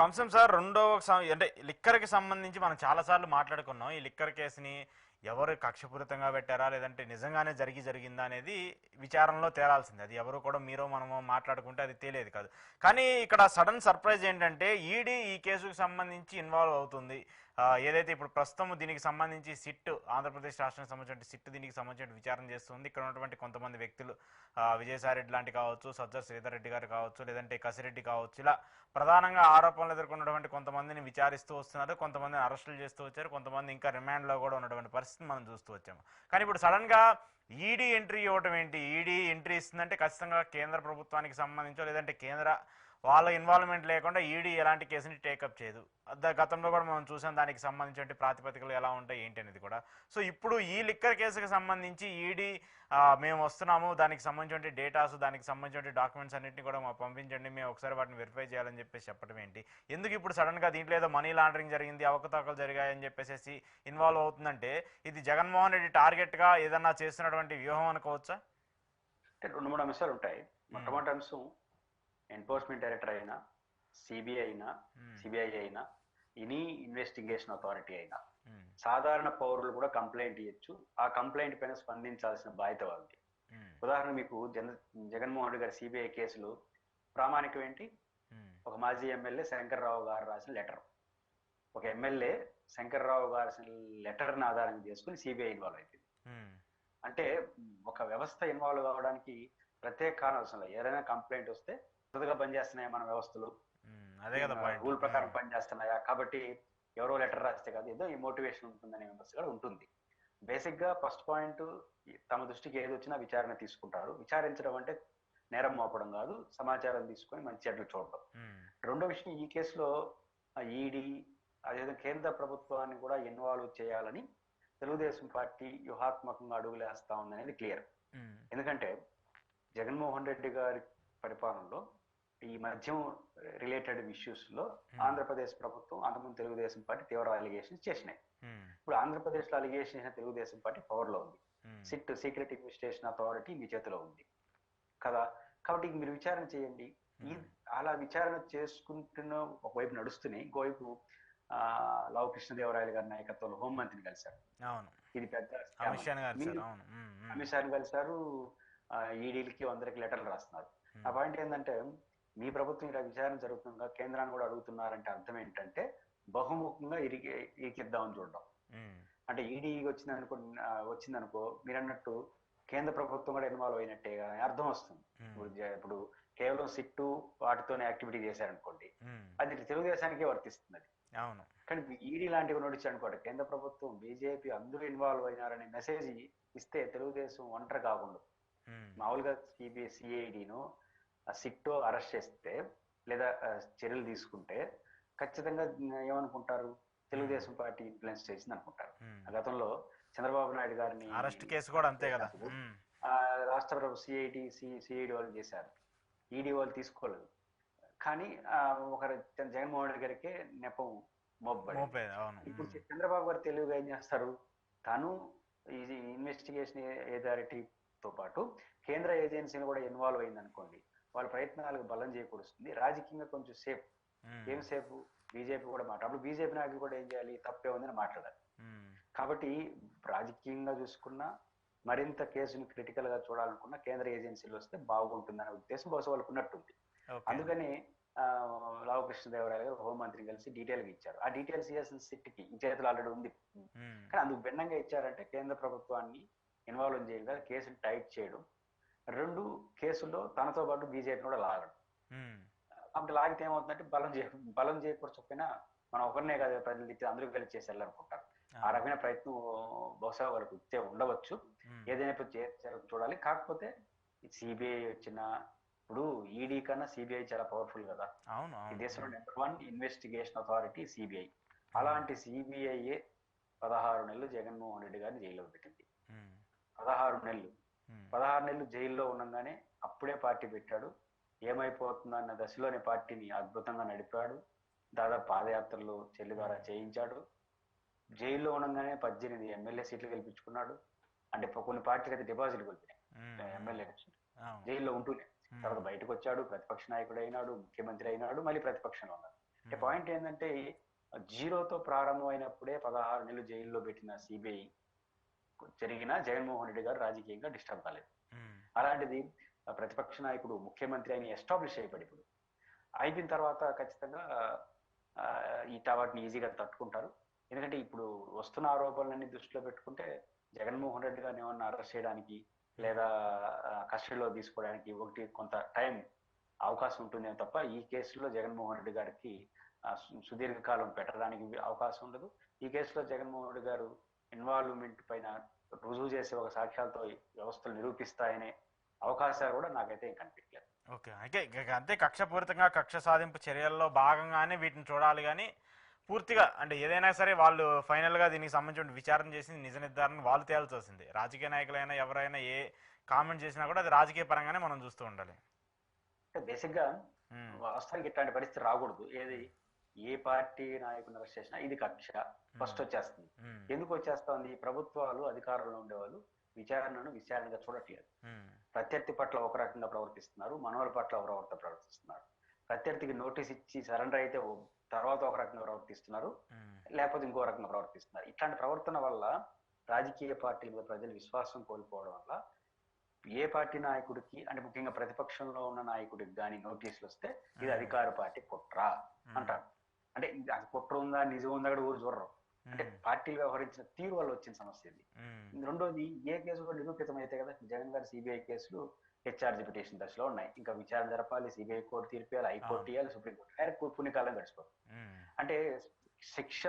అంశం సార్. అంటే లిక్కర్కి సంబంధించి మనం చాలాసార్లు మాట్లాడుకున్నాం. ఈ లిక్కర్ కేసుని ఎవరు కక్షపూరితంగా పెట్టారా, లేదంటే నిజంగానే జరిగిందా అనేది విచారణలో తేలాల్సింది. అది ఎవరు కూడా మీరు మనము మాట్లాడుకుంటే అది తేలేది కాదు. కానీ ఇక్కడ సడన్ సర్ప్రైజ్ ఏంటంటే ఈడీ ఈ కేసుకు సంబంధించి ఇన్వాల్వ్ అవుతుంది. ఏదైతే ఇప్పుడు ప్రస్తుతం దీనికి సంబంధించి సిట్, ఆంధ్రప్రదేశ్ రాష్ట్రానికి సంబంధించిన సిట్ దీనికి సంబంధించిన విచారణ చేస్తుంది. ఇక్కడ ఉన్నటువంటి కొంతమంది వ్యక్తులు, విజయసాయిరెడ్డి లాంటి కావచ్చు, సజ్జర్ శ్రీధర్ రెడ్డి గారు కావచ్చు, లేదంటే కసిరెడ్డి కావచ్చు, ఇలా ప్రధానంగా ఆరోపణలు ఎదుర్కొన్నటువంటి కొంతమందిని విచారిస్తూ వస్తున్నారు. కొంతమందిని అరెస్టులు చేస్తూ వచ్చారు. కొంతమంది ఇంకా రిమాండ్లో కూడా ఉన్నటువంటి పరిస్థితి మనం చూస్తూ వచ్చాము. కానీ ఇప్పుడు సడన్గా ఈడీ ఎంట్రీ ఇవ్వటం ఏంటి? ఈడీ ఎంట్రీ ఇస్తుందంటే ఖచ్చితంగా కేంద్ర ప్రభుత్వానికి సంబంధించో, లేదంటే కేంద్ర వాళ్ళ ఇన్వాల్వ్మెంట్ లేకుండా ఈడీ ఎలాంటి కేసుని టేకప్ చేయదు. గతంలో కూడా మనం చూసాం దానికి సంబంధించిన ప్రాతిపదికలు ఎలా ఉంటాయి ఏంటి అనేది కూడా. సో ఇప్పుడు ఈ లిక్కర్ కేసుకి సంబంధించి ఈడీ మేము వస్తున్నాము, దానికి సంబంధించిన డేటాస్, దానికి సంబంధించిన డాక్యుమెంట్స్ అన్నింటినీ కూడా మాకు పంపించండి, మేము ఒకసారి వాటిని వెరిఫై చేయాలని చెప్పేసి చెప్పడం ఏంటి? ఎందుకు ఇప్పుడు సడన్గా దీంట్లో ఏదో మనీ లాండరింగ్ జరిగింది, అవకతవకలు జరిగాయని చెప్పేసి ఇన్వాల్వ్ అవుతుందంటే ఇది జగన్మోహన్ రెడ్డి టార్గెట్గా ఏదన్నా చేస్తున్నటువంటి వ్యూహం అనుకోవచ్చా? అంటే 2-3 అంశాలు ఉంటాయి. మొట్టమొదటి అంశం, ఎన్ఫోర్స్మెంట్ డైరెక్టర్ అయినా, సిబిఐ అయినా, ఎనీ ఇన్వెస్టిగేషన్ అథారిటీ అయినా సాధారణ పౌరులు కూడా కంప్లైంట్ ఇవ్వచ్చు. ఆ కంప్లైంట్ పైన స్పందించాల్సిన బాధ్యత వాళ్ళది. ఉదాహరణ మీకు జగన్మోహన్ రెడ్డి గారి సిబిఐ కేసులు ప్రామాణికం ఏంటి? ఒక మాజీ ఎమ్మెల్యే శంకర్రావు గారు రాసిన లెటర్. ఒక ఎమ్మెల్యే శంకర్రావు గారు రాసిన లెటర్ని ఆధారంగా చేసుకుని సిబిఐ ఇన్వాల్వ్ అయిపోయింది. అంటే ఒక వ్యవస్థ ఇన్వాల్వ్ కావడానికి ప్రత్యేక కారణం అవసరం లేదు. ఏదైనా కంప్లైంట్ వస్తే కొత్తగా పనిచేస్తున్నాయా మన వ్యవస్థలు, రూల్ ప్రకారం పనిచేస్తున్నాయా, కాబట్టి ఎవరో లెటర్ రాస్తే కాదు, ఏదో ఈ మోటివేషన్ ఉంటుందనే వ్యవస్థ కూడా ఉంటుంది. బేసిక్ గా ఫస్ట్ పాయింట్, తమ దృష్టికి ఏది వచ్చినా విచారణ తీసుకుంటారు. విచారించడం అంటే నేరం మోపడం కాదు, సమాచారం తీసుకొని మంచి చెడ్డలు చూడడం. రెండో విషయం, ఈ కేసులో ఈడీ అదేవిధంగా కేంద్ర ప్రభుత్వాన్ని కూడా ఇన్వాల్వ్ చేయాలని తెలుగుదేశం పార్టీ వ్యూహాత్మకంగా అడుగులేస్తా ఉందనేది క్లియర్. ఎందుకంటే జగన్మోహన్ రెడ్డి గారి పరిపాలనలో ఈ మద్యం రిలేటెడ్ ఇష్యూస్ లో ఆంధ్రప్రదేశ్ ప్రభుత్వం, అంతకుముందు తెలుగుదేశం పార్టీ తీవ్ర అలిగేషన్స్ చేసినాయి. ఇప్పుడు ఆంధ్రప్రదేశ్ లో అలిగేషన్ చేసిన తెలుగుదేశం పార్టీ పవర్ లో ఉంది. సిట్, సీక్రెట్ ఇన్వెస్టిగేషన్ అథారిటీ మీ చేతిలో ఉంది కదా. కాబట్టి మీరు విచారణ చేయండి. అలా విచారణ చేసుకుంటున్న ఒకవైపు నడుస్తున్నాయి, ఇంకోవైపు లావు కృష్ణదేవరాయలు గారి నాయకత్వంలో హోంమంత్రిని కలిశారు. ఇది పెద్ద అమిత్ షాని కలిశారు. ఈడీలకి అందరికి లెటర్లు రాస్తున్నారు. ఆ పాయింట్ ఏంటంటే, మీ ప్రభుత్వం ఇలా విచారణ జరుగుతుండగా కేంద్రాన్ని కూడా అడుగుతున్నారంటే అర్థం ఏంటంటే బహుముఖంగా ఇరికిద్దామని చూడడం. అంటే ఈడీ వచ్చిందనుకో మీరు అన్నట్టు కేంద్ర ప్రభుత్వం కూడా ఇన్వాల్వ్ అయినట్టే అర్థం వస్తుంది. ఇప్పుడు కేవలం సిట్టు వాటితోనే యాక్టివిటీ చేశారనుకోండి, అది తెలుగుదేశానికే వర్తిస్తుంది. అది కానీ ఈడీ లాంటివి నడిచారనుకోండి, కేంద్ర ప్రభుత్వం, బీజేపీ అందరూ ఇన్వాల్వ్ అయినారనే మెసేజ్ ఇస్తే తెలుగుదేశం ఒంటరి కాకుండా, మామూలుగా సిఐడిను సిట్టో అరెస్ట్ చేస్తే లేదా చర్యలు తీసుకుంటే ఖచ్చితంగా ఏమనుకుంటారు, తెలుగుదేశం పార్టీ ఇన్ఫ్లుయెన్స్ చేసింది అనుకుంటారు. గతంలో చంద్రబాబు నాయుడు గారిని అరెస్ట్ కేసు కూడా అంతే కదా, రాష్ట్ర ప్రభుత్వం సిఐడి వాళ్ళు చేశారు, ఈడీ వాళ్ళు తీసుకోలేదు. కానీ జగన్మోహన్ రెడ్డి గారికి నెపం మోపబడి, ఇప్పుడు చంద్రబాబు గారు తెలుగుగా ఏం చేస్తారు, తను ఈ ఇన్వెస్టిగేషన్ అథారిటీతో పాటు కేంద్ర ఏజెన్సీని కూడా ఇన్వాల్వ్ అయింది అనుకోండి, వాళ్ళ ప్రయత్నాలకు బలం చేకూరుస్తుంది. రాజకీయంగా కొంచెం సేఫ్. ఏం సేపు, బీజేపీ కూడా అప్పుడు బీజేపీ నాయకులు కూడా ఏం చేయాలి, తప్పే ఉందని మాట్లాడాలి. కాబట్టి రాజకీయంగా చూసుకున్నా, మరింత కేసుని క్రిటికల్ గా చూడాలనుకున్నా కేంద్ర ఏజెన్సీలు వస్తే బాగుంటుందనే ఉద్దేశం బహుశా వాళ్ళకు ఉన్నట్టుంది. అందుకని లావు కృష్ణదేవరాయలు గారు హోంమంత్రిని కలిసి డీటెయిల్ గా ఇచ్చారు. ఆ డీటెయిల్స్ ఇవ్వాల్సిన సిట్కి ఈ చేతులు ఆల్రెడీ ఉంది. కానీ అందుకు భిన్నంగా ఇచ్చారంటే కేంద్ర ప్రభుత్వాన్ని ఇన్వాల్వ్ చేయగా కేసుని టైట్ చేయడం, రెండు కేసుల్లో తనతో పాటు బీజేపీ కూడా లాగడం. అప్పుడు లాగితే ఏమవుతుందంటే బలం చేకూర్చకపోయినా మనం ఒకరినే కాదు ప్రజలు తిట్టి అందరూ కలిసి చేసి వెళ్ళాలనుకుంటారు. ఆ రకమైన ప్రయత్నం బహుశా వాళ్ళకు ఇచ్చే ఉండవచ్చు. ఏదైనా చూడాలి. కాకపోతే సిబిఐ వచ్చిన ఇప్పుడు ఈడీ కన్నా సిబిఐ చాలా పవర్ఫుల్ కదా. ఈ దేశంలో #1 ఇన్వెస్టిగేషన్ అథారిటీ సిబిఐ. అలాంటి సిబిఐఏ 16 నెలలు జగన్మోహన్ రెడ్డి గారిని జైల్లో పెట్టింది. 16 నెలలు జైల్లో ఉండగానే అప్పుడే పార్టీ పెట్టాడు. ఏమైపోతుందన్న దశలోని పార్టీని అద్భుతంగా నడిపాడు. దాదాపు పాదయాత్రలు చెల్లి ద్వారా చేయించాడు. జైల్లో ఉండగానే 18 ఎమ్మెల్యే సీట్లు గెలిపించుకున్నాడు. అంటే కొన్ని పార్టీలు అయితే డిపాజిట్ కోల్పోయినాయి ఎమ్మెల్యే జైల్లో ఉంటూనే. తర్వాత బయటకు వచ్చాడు, ప్రతిపక్ష నాయకుడు అయినాడు, ముఖ్యమంత్రి అయినాడు, మళ్ళీ ప్రతిపక్షంలో ఉన్నాడు. అంటే పాయింట్ ఏంటంటే జీరోతో ప్రారంభమైనప్పుడే 16 నెలలు జైల్లో పెట్టిన సిబిఐ జరిగిన జగన్మోహన్ రెడ్డి గారు రాజకీయంగా డిస్టర్బ్ కాలేదు. అలాంటిది ప్రతిపక్ష నాయకుడు ముఖ్యమంత్రి అని ఎస్టాబ్లిష్ అయిపోయి ఇప్పుడు అయిపోయిన తర్వాత ఖచ్చితంగా వాటిని ఈజీగా తట్టుకుంటారు. ఎందుకంటే ఇప్పుడు వస్తున్న ఆరోపణలన్నీ దృష్టిలో పెట్టుకుంటే జగన్మోహన్ రెడ్డి గారిని ఏమన్నా అరెస్ట్ చేయడానికి లేదా కస్టడీలో తీసుకోవడానికి కొంత టైం అవకాశం ఉంటుందేమో తప్ప ఈ కేసులో జగన్మోహన్ రెడ్డి గారికి సుదీర్ఘకాలం పెట్టడానికి అవకాశం ఉండదు. ఈ కేసులో జగన్మోహన్ రెడ్డి గారు ఇన్వాల్వ్మెంట్ పైన రుజువు చేసే ఒక సాక్ష్యాలతో వ్యవస్థలు నిరూపిస్తాయనే అవకాశాలు కూడా నాకైతే ఏం కనిపించలేదు. ఓకే, అంతే కక్షపూరితంగా కక్ష సాధింపు చర్యల్లో భాగంగానే వీటిని చూడాలి. కానీ పూర్తిగా అంటే ఏదైనా సరే వాళ్ళు ఫైనల్గా దీనికి సంబంధించిన విచారణ చేసి నిజ నిర్ధారణ వాళ్ళు తేల్చి వస్తుంది. రాజకీయ నాయకులైనా ఎవరైనా ఏ కామెంట్ చేసినా కూడా అది రాజకీయ పరంగానే మనం చూస్తూ ఉండాలి. బేసిక్ గా వాస్తవానికి ఇట్లాంటి పరిస్థితి రాకూడదు. ఏ పార్టీ నాయకుని అరెస్ట్ చేసినా ఇది కక్ష ఫస్ట్ వచ్చేస్తుంది. ఎందుకు వచ్చేస్తుంది? ప్రభుత్వాలు అధికారంలో ఉండేవాళ్ళు విచారణగా చూడట్లేదు. ప్రత్యర్థి పట్ల ఒక రకంగా ప్రవర్తిస్తున్నారు, మనోళ్ళ పట్ల ఒక రకంగా ప్రవర్తిస్తున్నారు. ప్రత్యర్థికి నోటీస్ ఇచ్చి సరెండర్ అయితే తర్వాత ఒక రకంగా ప్రవర్తిస్తున్నారు, లేకపోతే ఇంకో రకంగా ప్రవర్తిస్తున్నారు. ఇట్లాంటి ప్రవర్తన వల్ల రాజకీయ పార్టీల మీద ప్రజలు విశ్వాసం కోల్పోవడం వల్ల ఏ పార్టీ నాయకుడికి అంటే ముఖ్యంగా ప్రతిపక్షంలో ఉన్న నాయకుడికి కానీ నోటీసులు వస్తే ఇది అధికార పార్టీ కుట్ర అంటారు. అంటే అది కుట్ర ఉందా నిజం ఉందా కూడా ఊరు చూడరు. అంటే పార్టీలు వ్యవహరించిన తీరు వల్ల వచ్చిన సమస్య ఇది. రెండోది ఏ కేసు కూడా నిరూపితం అయితే కదా. జగన్ గారి సిబిఐ కేసులు హెచ్ఆర్జీ పిటిషన్ దశలో ఉన్నాయి. ఇంకా విచారణ జరపాలి, సిబిఐ కోర్టు తీర్పు ఇవ్వాలి, హైకోర్టు ఇవ్వాలి, సుప్రీంకోర్టు పుణ్యకాలం గడిచిపోతుంది. అంటే శిక్ష